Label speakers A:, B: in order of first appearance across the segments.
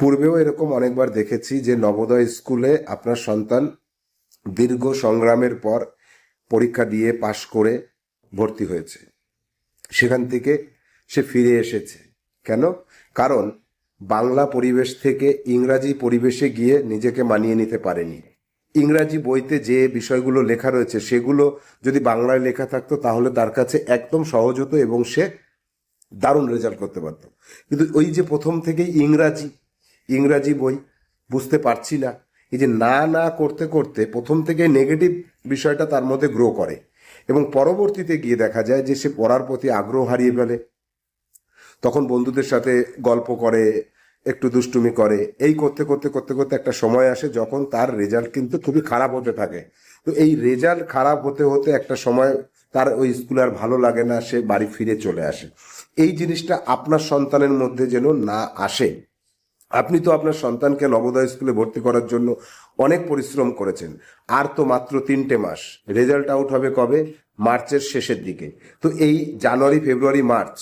A: পূর্বেও এরকম অনেকবার দেখেছি যে নবোদয় স্কুলে আপনার সন্তান দীর্ঘ সংগ্রামের পর পরীক্ষা দিয়ে পাশ করে ভর্তি হয়েছে, সেখান থেকে সে ফিরে এসেছে। কেন? কারণ বাংলা পরিবেশ থেকে ইংরাজি পরিবেশে গিয়ে নিজেকে মানিয়ে নিতে পারেনি। ইংরাজি বইতে যে বিষয়গুলো লেখা রয়েছে সেগুলো যদি বাংলায় লেখা থাকতো তাহলে তার কাছে একদম সহজ হতো এবং সে দারুণ রেজাল্ট করতে পারতো। কিন্তু ওই যে প্রথম থেকেই ইংরাজি বই বুঝতে পারছি না, এই যে না না করতে করতে প্রথম থেকে নেগেটিভ বিষয়টা তার মধ্যে গ্রো করে এবং পরবর্তীতে গিয়ে দেখা যায় যে সে পড়ার প্রতি আগ্রহ হারিয়ে ফেলে। তখন বন্ধুদের সাথে গল্প করে, একটু দুষ্টুমি করে, এই করতে করতে করতে করতে একটা সময় আসে যখন তার রেজাল্ট কিন্তু খুবই খারাপ হতে থাকে। তো এই রেজাল্ট খারাপ হতে হতে একটা সময় তার ওই স্কুল আর ভালো লাগে না, সে বাড়ি ফিরে চলে আসে। এই জিনিসটা আপনার সন্তানের মধ্যে যেন না আসে। আপনি তো আপনার সন্তানকে নবোদয় স্কুলে ভর্তি করার জন্য অনেক পরিশ্রম করেছেন, আর তো মাত্র 3টে মাস। রেজাল্ট আউট হবে কবে? মার্চের শেষের দিকে। তো এই জানুয়ারি, ফেব্রুয়ারি, মার্চ,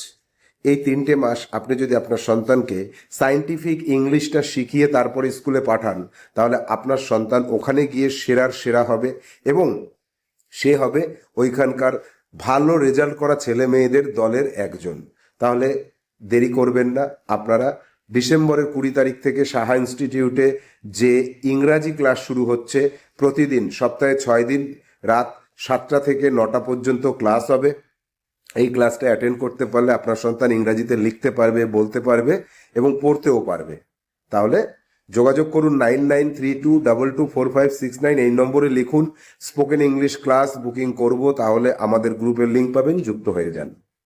A: এই 3টে মাস আপনি যদি আপনার সন্তানকে সায়েন্টিফিক ইংলিশটা শিখিয়ে তারপরে স্কুলে পাঠান, তাহলে আপনার সন্তান ওখানে গিয়ে সেরার সেরা হবে এবং সে হবে ওইখানকার ভালো রেজাল্ট করা ছেলে মেয়েদের দলের একজন। তাহলে দেরি করবেন না আপনারা। ডিসেম্বরের 20 তারিখ থেকে সাহা ইনস্টিটিউটে যে ইংরাজি ক্লাস শুরু হচ্ছে, প্রতিদিন সপ্তাহে 6 দিন রাত 7টা থেকে 9টা পর্যন্ত ক্লাস হবে। এই ক্লাসটা অ্যাটেন্ড করতে পারলে আপনার সন্তান ইংরাজিতে লিখতে পারবে, বলতে পারবে এবং পড়তেও পারবে। তাহলে যোগাযোগ করুন 9932224569, এই নম্বরে লিখুন। স্পোকেন ইংলিশ ক্লাস বুকিং করব, তাহলে আমাদের গ্রুপের লিঙ্ক পাবেন, যুক্ত হয়ে যান।